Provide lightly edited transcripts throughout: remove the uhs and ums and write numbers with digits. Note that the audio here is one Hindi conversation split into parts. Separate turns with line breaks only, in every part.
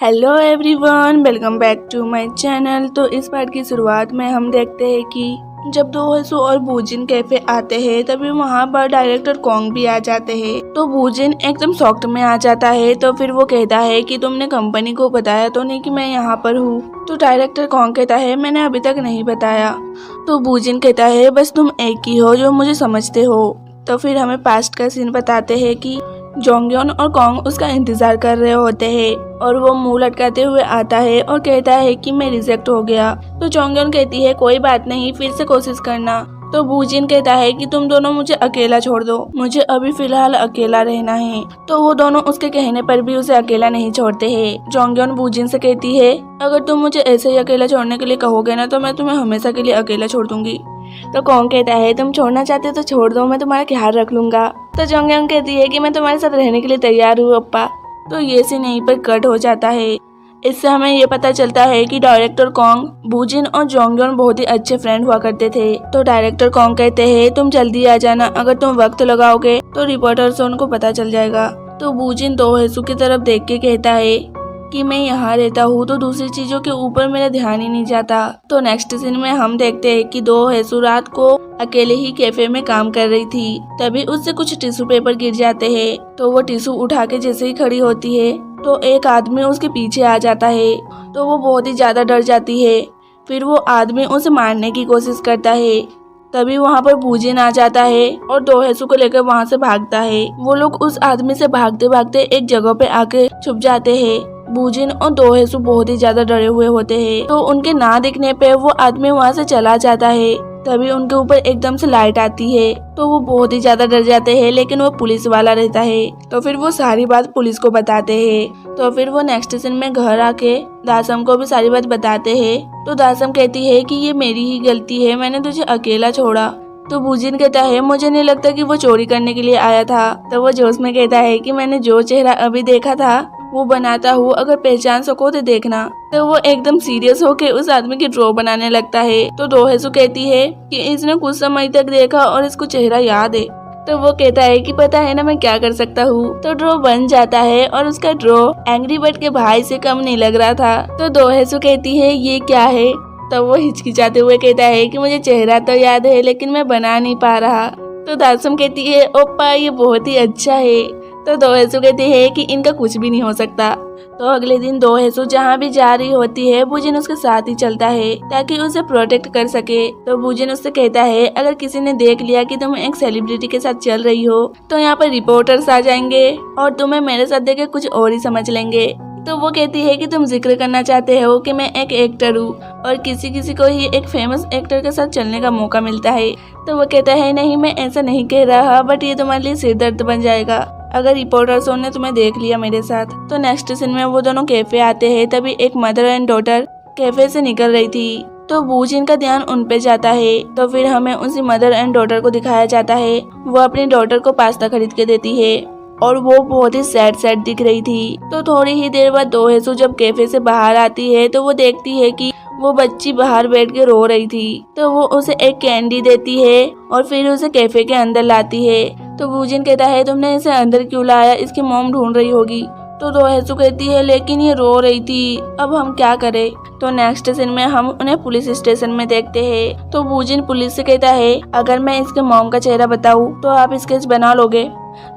Hello everyone, welcome back to my channel. तो इस पार्ट की शुरुआत में हम देखते हैं कि जब दो हसू और बूजिन कैफे आते हैं तभी वहाँ पर डायरेक्टर कॉन्ग भी आ जाते हैं। तो बूजिन एकदम शॉक्ड में आ जाता है। तो फिर वो कहता है कि तुमने कंपनी को बताया तो नहीं कि मैं यहाँ पर हूँ। तो डायरेक्टर कॉन्ग कहता है मैंने अभी तक नहीं बताया। तो बूजिन कहता है बस तुम एक ही हो जो मुझे समझते हो। तो फिर हमें पास्ट का सीन बताते हैं कि जोंगयोन और कॉन्ग उसका इंतजार कर रहे होते हैं और वो मुंह लटकाते हुए आता है और कहता है कि मैं रिजेक्ट हो गया। तो जोंगयोन कहती है कोई बात नहीं, फिर से कोशिश करना। तो बूजिन कहता है कि तुम दोनों मुझे अकेला छोड़ दो, मुझे अभी फिलहाल अकेला रहना है। तो वो दोनों उसके कहने पर भी उसे अकेला नहीं छोड़ते हैं। जोंगयोन बूजिन से कहती है अगर तुम मुझे ऐसे ही अकेला छोड़ने के लिए कहोगे ना तो मैं तुम्हें हमेशा के लिए अकेला छोड़ दूंगी। तो कॉन्ग कहता है तुम छोड़ना चाहते हो तो छोड़ दो, मैं तुम्हारा ख्याल रख लूंगा। तो जोंगयोन कहती है कि मैं तुम्हारे साथ रहने के लिए तैयार हूँ अप्पा। तो ये सीन यहीं पर कट हो जाता है। इससे हमें ये पता चलता है कि डायरेक्टर कॉन्ग, बूजिन और जोंगयोन बहुत ही अच्छे फ्रेंड हुआ करते थे। तो डायरेक्टर कॉन्ग कहते हैं तुम जल्दी आ जाना, अगर तुम वक्त लगाओगे तो रिपोर्टर से उनको पता चल जाएगा। तो बूजिन दो हेसु की तरफ देख के कहता है कि मैं यहाँ रहता हूँ तो दूसरी चीजों के ऊपर मेरा ध्यान ही नहीं जाता। तो नेक्स्ट सीन में हम देखते हैं कि दो हेसु रात को अकेले ही कैफे में काम कर रही थी। तभी उससे कुछ टिश्यू पेपर गिर जाते हैं। तो वो टिश्यू उठा के जैसे ही खड़ी होती है तो एक आदमी उसके पीछे आ जाता है। तो वो बहुत ही ज्यादा डर जाती है। फिर वो आदमी उसे मारने की कोशिश करता है। तभी वहाँ पर बूजिन आ जाता है और दो हेसु को लेकर वहाँ से भागता है। वो लोग उस आदमी से भागते भागते एक जगह पे आके छुप जाते हैं। बूजिन और दो हेसु बहुत ही ज्यादा डरे हुए होते हैं। तो उनके ना दिखने पे वो आदमी वहाँ से चला जाता है। तभी उनके ऊपर एकदम से लाइट आती है। तो वो बहुत ही ज्यादा डर जाते हैं, लेकिन वो पुलिस वाला रहता है। तो फिर वो सारी बात पुलिस को बताते हैं। तो फिर वो नेक्स्ट सीन में घर आके दासम को भी सारी बात बताते हैं। तो दासम कहती है कि ये मेरी ही गलती है, मैंने तुझे अकेला छोड़ा। तो बूजिन कहता है मुझे नहीं लगता कि वो चोरी करने के लिए आया था। तो वो जोश में कहता है कि मैंने जो चेहरा अभी देखा था वो बनाता हूँ, अगर पहचान सको तो देखना। तो वो एकदम सीरियस होके उस आदमी की ड्रॉ बनाने लगता है। तो दो हेसु कहती है कि इसने कुछ समय तक देखा और इसको चेहरा याद है। तो वो कहता है कि पता है ना मैं क्या कर सकता हूँ। तो ड्रॉ बन जाता है और उसका ड्रॉ एंग्री बर्ड के भाई से कम नहीं लग रहा था। तो दो हेसु कहती है ये क्या है। तो वो हिचकिचाते हुए कहता है कि मुझे चेहरा तो याद है लेकिन मैं बना नहीं पा रहा। तो दासम कहती है ओप्पा ये बहुत ही अच्छा है। तो दो हेसु कहती है कि इनका कुछ भी नहीं हो सकता। तो अगले दिन दो हेसु जहाँ भी जा रही होती है बूजिन उसके साथ ही चलता है ताकि उसे प्रोटेक्ट कर सके। तो बूजिन उससे कहता है अगर किसी ने देख लिया कि तुम एक सेलिब्रिटी के साथ चल रही हो तो यहाँ पर रिपोर्टर्स आ जाएंगे और तुम्हें मेरे साथ देख कुछ और ही समझ लेंगे। तो वो कहती है कि तुम जिक्र करना चाहते हो कि मैं एक एक्टर हूँ और किसी किसी को ही एक फेमस एक्टर के साथ चलने का मौका मिलता है। तो वो कहता है नहीं मैं ऐसा नहीं कह रहा, बट ये तुम्हारे लिए सिर दर्द बन जाएगा अगर रिपोर्टर्सों ने तुम्हें देख लिया मेरे साथ। तो नेक्स्ट सीन में वो दोनों कैफे आते हैं। तभी एक मदर एंड डॉटर कैफे से निकल रही थी। तो बूजिन का ध्यान उन पे जाता है। तो फिर हमें उसी मदर एंड डॉटर को दिखाया जाता है। वो अपनी डॉटर को पास्ता खरीद के देती है और वो बहुत ही सैड सैड दिख रही थी। तो थोड़ी ही देर बाद दो हेसु जब कैफे से बाहर आती है तो वो देखती है कि वो बच्ची बाहर बैठ के रो रही थी। तो वो उसे एक कैंडी देती है और फिर उसे कैफे के अंदर लाती है। तो बूजिन कहता है तुमने इसे अंदर क्यों लाया, इसकी मॉम ढूंढ रही होगी। तो दो हेसु कहती है लेकिन ये रो रही थी, अब हम क्या करें। तो नेक्स्ट सीन में हम उन्हें पुलिस स्टेशन में देखते हैं। तो बूजिन पुलिस से कहता है अगर मैं इसके मॉम का चेहरा बताऊं तो आप स्केच बना लोगे।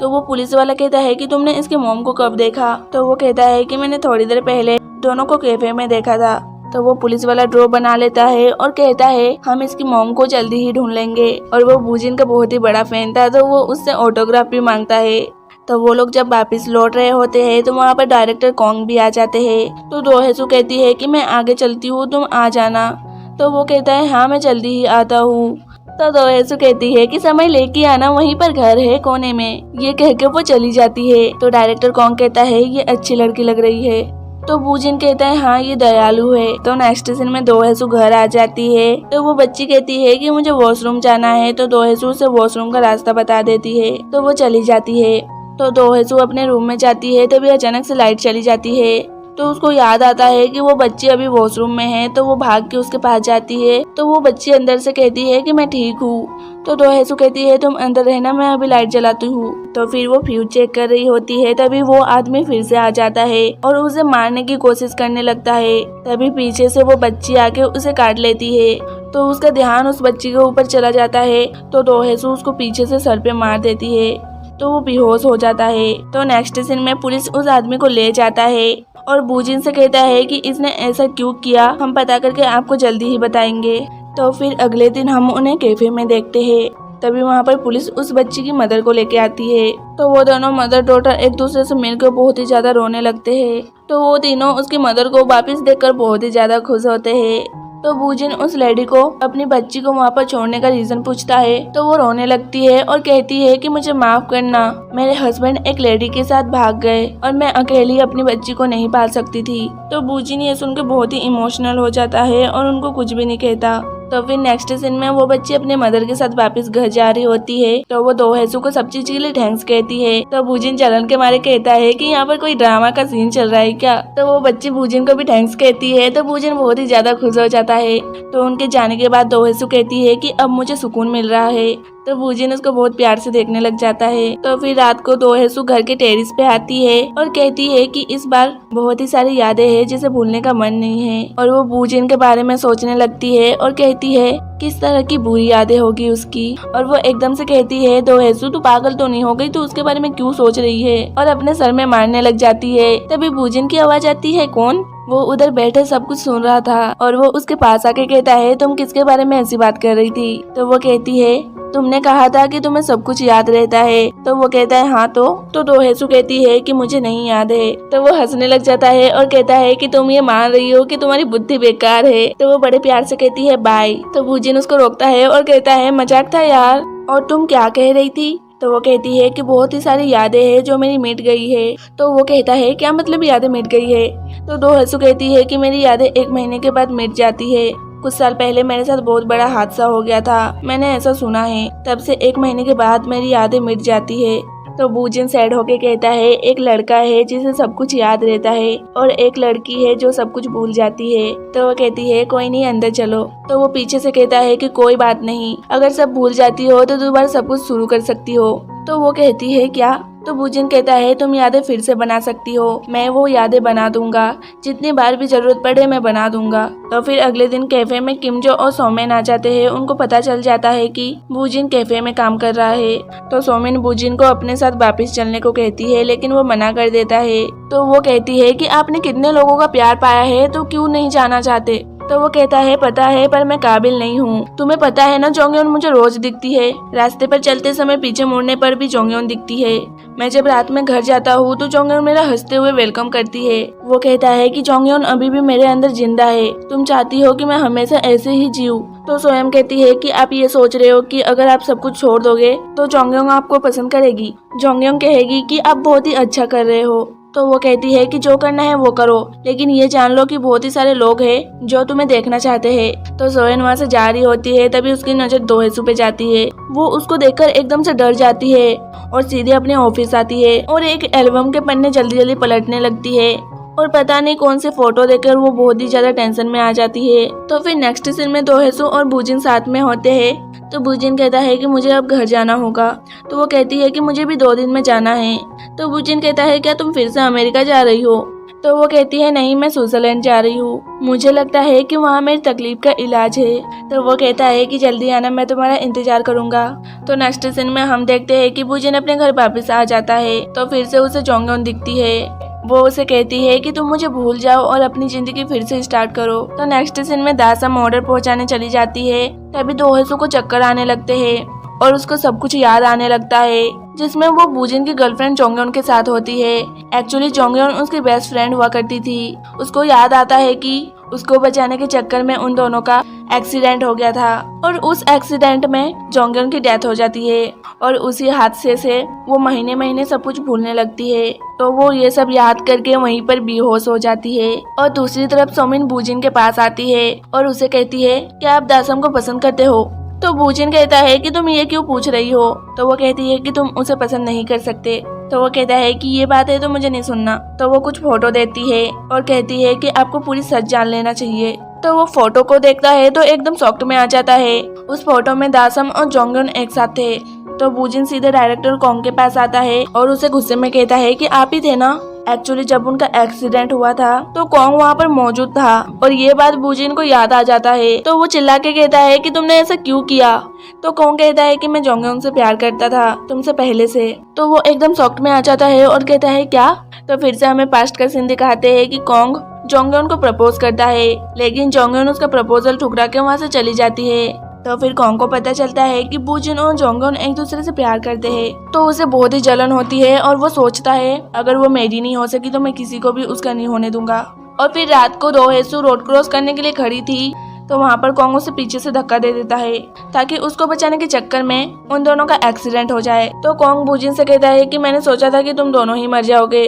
तो वो पुलिस वाला कहता है कि तुमने इसके मॉम को कब देखा। तो वो कहता है कि मैंने थोड़ी देर पहले दोनों को कैफे में देखा था। तो वो पुलिस वाला ड्रॉ बना लेता है और कहता है हम इसकी मॉम को जल्दी ही ढूंढ लेंगे। और वो बूजिन का बहुत ही बड़ा फैन था तो वो उससे ऑटोग्राफ भी मांगता है। तो वो लोग जब वापस लौट रहे होते हैं तो वहाँ पर डायरेक्टर कॉन्ग भी आ जाते हैं। तो दो हेसु कहती है कि मैं आगे चलती हूँ, तुम आ जाना। तो वो कहता है हाँ मैं जल्दी ही आता हूँ। तो दो हेसु कहती है कि समय लेके आना, वहीं पर घर है कोने में। ये कह के वो चली जाती है। तो डायरेक्टर कॉन्ग कहता है ये अच्छी लड़की लग रही है। तो बूजिन कहता है हाँ ये दयालु है। तो नेक्स्ट सीन में दो हेसु घर आ जाती है। तो वो बच्ची कहती है कि मुझे वॉशरूम जाना है। तो दो हेसु उसे वॉशरूम का रास्ता बता देती है। तो वो चली जाती है। तो दो हेसु अपने रूम में जाती है। तभी अचानक से लाइट चली जाती है। तो उसको याद आता है कि वो बच्ची अभी वॉशरूम में है। तो वो भाग के उसके पास जाती है। तो वो बच्ची अंदर से कहती है कि मैं ठीक हूँ। तो दोहेसू कहती है तुम अंदर रहना, मैं अभी लाइट जलाती हूँ। तो फिर वो फ्यूज चेक कर रही होती है। तभी वो आदमी फिर से आ जाता है और उसे मारने की कोशिश करने लगता है। तभी पीछे से वो बच्ची आके उसे काट लेती है। तो उसका ध्यान उस बच्ची के ऊपर चला जाता है। तो दोहेसू उसको पीछे से सर पे मार देती है। तो वो बेहोश हो जाता है। तो नेक्स्ट सीन में पुलिस उस आदमी को ले जाता है और बूजिन से कहता है कि इसने ऐसा क्यों किया, हम पता करके आपको जल्दी ही बताएंगे। तो फिर अगले दिन हम उन्हें कैफे में देखते हैं। तभी वहाँ पर पुलिस उस बच्ची की मदर को लेके आती है। तो वो दोनों मदर डॉटर एक दूसरे से मिलकर बहुत ही ज्यादा रोने लगते हैं। तो वो तीनों उसकी मदर को वापस देखकर बहुत ही ज्यादा खुश होते हैं। तो बूजिन उस लेडी को अपनी बच्ची को वहाँ पर छोड़ने का रीजन पूछता है। तो वो रोने लगती है और कहती है कि मुझे माफ करना, मेरे हस्बैंड एक लेडी के साथ भाग गए और मैं अकेली अपनी बच्ची को नहीं पाल सकती थी। तो बूजिन ये सुनकर बहुत ही इमोशनल हो जाता है और उनको कुछ भी नहीं कहता। तो फिर नेक्स्ट सीन में वो बच्ची अपने मदर के साथ वापस घर जा रही होती है। तो वो दोहेसू को सब चीज के लिए थैंक्स कहती है। तो बूजिन जलन के मारे कहता है कि यहाँ पर कोई ड्रामा का सीन चल रहा है क्या। तो वो बच्ची बूजिन को भी थैंक्स कहती है। तो बूजिन बहुत ही ज्यादा खुश हो जाता है। तो उनके जाने के बाद दोहेसू कहती है कि अब मुझे सुकून मिल रहा है। तो बूजिन उसको बहुत प्यार से देखने लग जाता है। तो फिर रात को दोहेसू घर के टेरिस पे आती है और कहती है कि इस बार बहुत ही सारी यादें हैं जिसे भूलने का मन नहीं है। और वो बूजिन के बारे में सोचने लगती है और कहती है किस तरह की बुरी यादें होगी उसकी। और वो एकदम से कहती है दोहेसू तू पागल तो नहीं हो गई, तू उसके बारे में क्यों सोच रही है, और अपने सर में मारने लग जाती है। तभी बूजिन की आवाज आती है कौन। वो उधर बैठे सब कुछ सुन रहा था और वो उसके पास आके कहता है तुम किसके बारे में ऐसी बात कर रही थी। तो वो कहती है तुमने कहा था कि तुम्हें सब कुछ याद रहता है। तो वो कहता है हाँ। तो दोहेसू कहती है कि मुझे नहीं याद है। तो वो हंसने लग जाता है और कहता है कि तुम ये मान रही हो कि तुम्हारी बुद्धि बेकार है। तो वो बड़े प्यार से कहती है बाय। तो बूजिन उसको रोकता है और कहता है मजाक था यार, और तुम क्या कह रही थी। तो वो कहती है कि बहुत ही सारी यादें हैं जो मेरी मिट गई है। तो वो कहता है क्या मतलब यादें मिट गई है। तो दोहेसू कहती है कि मेरी यादें 1 महीने के बाद मिट जाती है। कुछ साल पहले मेरे साथ बहुत बड़ा हादसा हो गया था, मैंने ऐसा सुना है, तब से 1 महीने के बाद मेरी यादें मिट जाती है। तो बूजिन सैड होके कहता है एक लड़का है जिसे सब कुछ याद रहता है और एक लड़की है जो सब कुछ भूल जाती है। तो वो कहती है कोई नहीं अंदर चलो। तो वो पीछे से कहता है कि कोई बात नहीं, अगर सब भूल जाती हो तो दोबारा सब कुछ शुरू कर सकती हो। तो वो कहती है क्या। तो बूजिन कहता है तुम यादें फिर से बना सकती हो, मैं वो यादें बना दूंगा, जितनी बार भी जरूरत पड़े मैं बना दूंगा। तो फिर अगले दिन कैफे में किमजो और सोमेन आ जाते हैं। उनको पता चल जाता है कि बूजिन कैफे में काम कर रहा है। तो सोमेन बूजिन को अपने साथ वापस चलने को कहती है लेकिन वो मना कर देता है। तो वो कहती है कि आपने कितने लोगों का प्यार पाया है तो क्यों नहीं जाना चाहते। तो वो कहता है पता है पर मैं काबिल नहीं हूँ, तुम्हें पता है ना जोंगयोन मुझे रोज दिखती है, रास्ते पर चलते समय पीछे मुड़ने पर भी जोंगयोन दिखती है। मैं जब रात में घर जाता हूँ तो जोंगयोन मेरा हंसते हुए वेलकम करती है। वो कहता है कि जोंगयोन अभी भी मेरे अंदर जिंदा है, तुम चाहती हो कि मैं हमेशा ऐसे ही जीऊँ। तो सोयम कहती है कि आप ये सोच रहे हो कि अगर आप सब कुछ छोड़ दोगे तो जोंगयोन आपको पसंद करेगी। जोंगयोन कहेगी कि आप बहुत ही अच्छा कर रहे हो। तो वो कहती है कि जो करना है वो करो, लेकिन ये जान लो कि बहुत ही सारे लोग हैं जो तुम्हें देखना चाहते हैं। तो सोयन वहाँ से जा रही होती है तभी उसकी नजर दोहेसू पे जाती है। वो उसको देखकर एकदम से डर जाती है और सीधे अपने ऑफिस आती है और एक एल्बम के पन्ने जल्दी जल्दी पलटने लगती है और पता नहीं कौन से फोटो देखकर वो बहुत ही ज्यादा टेंशन में आ जाती है। तो फिर नेक्स्ट सीन में दोहेसू और बूजिन साथ में होते हैं। तो बूजिन कहता है कि मुझे अब घर जाना होगा। तो वो कहती है कि मुझे भी 2 दिन में जाना है। तो बूजिन कहता है क्या तुम फिर से अमेरिका जा रही हो। तो वो कहती है नहीं, मैं स्विट्जरलैंड जा रही हूँ, मुझे लगता है कि वहाँ मेरी तकलीफ का इलाज है। तो वो कहता है कि जल्दी आना, मैं तुम्हारा इंतजार करूंगा। तो नेक्स्ट सीन में हम देखते हैं कि बूजिन अपने घर वापस आ जाता है। तो फिर से उसे जोंगयोन दिखती है। वो उसे कहती है कि तुम मुझे भूल जाओ और अपनी जिंदगी फिर से स्टार्ट करो। तो नेक्स्ट सीन में दासम ऑर्डर पहुंचाने चली जाती है। तभी दोहेसू को चक्कर आने लगते हैं और उसको सब कुछ याद आने लगता है, जिसमें वो बूजिन की गर्लफ्रेंड जोंगयोन के साथ होती है। एक्चुअली जोंगयोन उसकी बेस्ट फ्रेंड हुआ करती थी। उसको याद आता है कि उसको बचाने के चक्कर में उन दोनों का एक्सीडेंट हो गया था और उस एक्सीडेंट में जोंगयोन की डेथ हो जाती है और उसी हादसे से वो महीने महीने सब कुछ भूलने लगती है। तो वो ये सब याद करके वहीं पर बेहोश हो जाती है। और दूसरी तरफ सोमिन बूजिन के पास आती है और उसे कहती है कि आप दासम को पसंद करते हो। तो बूजिन कहता है कि तुम ये क्यों पूछ रही हो। तो वो कहती है कि तुम उसे पसंद नहीं कर सकते। तो वो कहता है कि ये बात है तो मुझे नहीं सुनना। तो वो कुछ फोटो देती है और कहती है कि आपको पूरी सच जान लेना चाहिए। तो वो फोटो को देखता है तो एकदम शॉक्ड में आ जाता है। उस फोटो में दासम और जोंगयन एक साथ थे। तो बूजिन सीधे डायरेक्टर कॉन्ग के पास आता है और उसे गुस्से में कहता है कि आप ही थे ना। एक्चुअली जब उनका एक्सीडेंट हुआ था तो कॉन्ग वहाँ पर मौजूद था और ये बात बूजिन को याद आ जाता है। तो वो चिल्ला के कहता है कि तुमने ऐसा क्यों किया। तो कॉन्ग कहता है कि मैं जोंगयन से प्यार करता था तुमसे पहले से। तो वो एकदम शॉक्ड में आ जाता है और कहता है क्या। तो फिर से हमें पास्ट का सीन दिखाते हैं कि कॉन्ग जोंगयन को प्रपोज करता है, लेकिन जोंगयन उसका प्रपोजल ठुकरा के वहाँ से चली जाती है। तो फिर कॉन्ग को पता चलता है कि बूजिन और जोंगयन एक दूसरे से प्यार करते हैं। तो उसे बहुत ही जलन होती है और वो सोचता है अगर वो मेरी नहीं हो सकी तो मैं किसी को भी उसका नहीं होने दूंगा। और फिर रात को दो हेसु रोड क्रॉस करने के लिए खड़ी थी तो वहाँ पर कॉन्ग उसे पीछे से धक्का दे देता है ताकि उसको बचाने के चक्कर में उन दोनों का एक्सीडेंट हो जाए। तो कॉन्ग बूजिन से कहता है कि मैंने सोचा था कि तुम दोनों ही मर जाओगे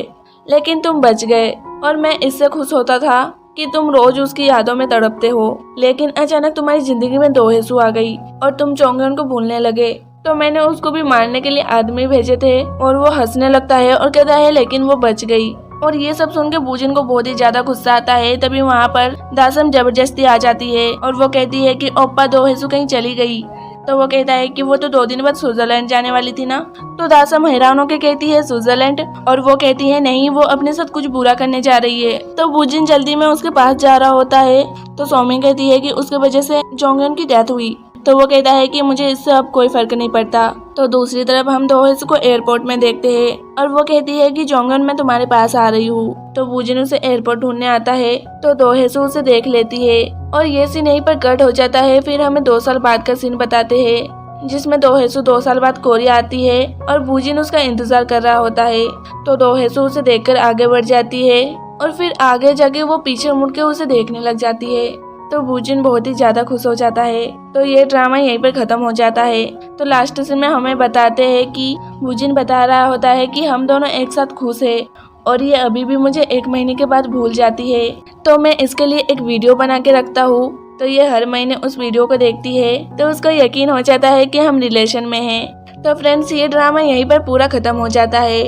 लेकिन तुम बच गए और मैं इससे खुश होता था कि तुम रोज उसकी यादों में तड़पते हो, लेकिन अचानक तुम्हारी जिंदगी में दो हेसु आ गई और तुम जोंगयन को भूलने लगे। तो मैंने उसको भी मारने के लिए आदमी भेजे थे और वो हंसने लगता है और कहता है लेकिन वो बच गई। और ये सब सुन के बूजिन को बहुत ही ज्यादा गुस्सा आता है। तभी वहाँ पर दासम जबरदस्ती आ जाती है और वो कहती है कि ओप्पा दो हेसु कहीं चली गई। तो वो कहता है कि वो तो 2 दिन बाद स्विट्जरलैंड जाने वाली थी ना। तो दासम हैरान होकर कहती है स्विट्जरलैंड, और वो कहती है नहीं वो अपने साथ कुछ बुरा करने जा रही है। तो बूजिन जल्दी में उसके पास जा रहा होता है तो सोमिंग कहती है कि उसकी वजह से जोंगयन की डेथ हुई। तो वो कहता है कि मुझे इससे अब कोई फर्क नहीं पड़ता। तो दूसरी तरफ हम दो हेसु को एयरपोर्ट में देखते हैं और वो कहती है कि जोंगयन मैं तुम्हारे पास आ रही हूँ। तो बूजिन उसे एयरपोर्ट ढूंढने आता है तो दो हेसु उसे देख लेती है और ये सीन यहीं पर कट हो जाता है। फिर हमें 2 साल बाद का सीन बताते हैं जिसमें दो हेसु 2 साल बाद कोरिया आती है और बूजिन उसका इंतजार कर रहा होता है। तो दो हेसु उसे देखकर आगे बढ़ जाती है और फिर आगे जाके वो पीछे मुड़ के उसे देखने लग जाती है। तो बूजिन बहुत ही ज्यादा खुश हो जाता है। तो ये ड्रामा यहीं पर खत्म हो जाता है। तो लास्ट सीन में हमें बताते हैं कि बूजिन बता रहा होता है कि हम दोनों एक साथ खुश है और ये अभी भी मुझे 1 महीने के बाद भूल जाती है। तो मैं इसके लिए एक वीडियो बना के रखता हूँ। तो ये हर महीने उस वीडियो को देखती है तो उसको यकीन हो जाता है कि हम रिलेशन में हैं। तो फ्रेंड्स ये ड्रामा यहीं पर पूरा खत्म हो जाता है।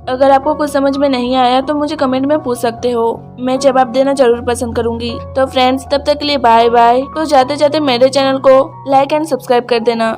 अगर आपको कुछ समझ में नहीं आया तो मुझे कमेंट में पूछ सकते हो, मैं जवाब देना जरूर पसंद करूंगी। तो फ्रेंड्स तब तक के लिए बाय बाय। तो जाते जाते मेरे चैनल को लाइक एंड सब्सक्राइब कर देना।